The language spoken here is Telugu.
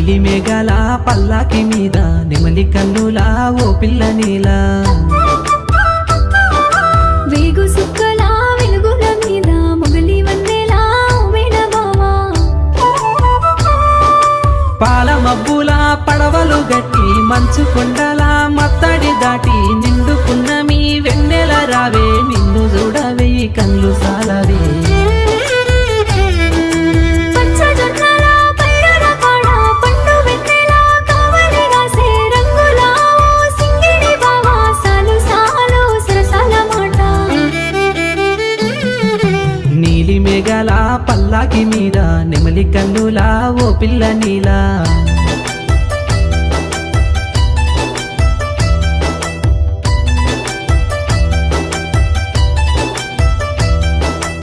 నీలి మేఘాల పల్లాకి మీద నెమలి కన్నులా ఓ పిల్ల నీలా వేగు సుక్కల వెలుగుల మీద మొగలి వన్నెలా మేనమావా పాల మబ్బుల పడవలు గట్టి మంచు కొండల మత్తడి దాటి నిండుకున్న మీ వెన్నెల రావే నిన్ను చూడవే కళ్ళు సాలవే నీలి మేఘాల పల్లాకి మీద నెమలి కన్నులా ఓ పిల్ల నీలా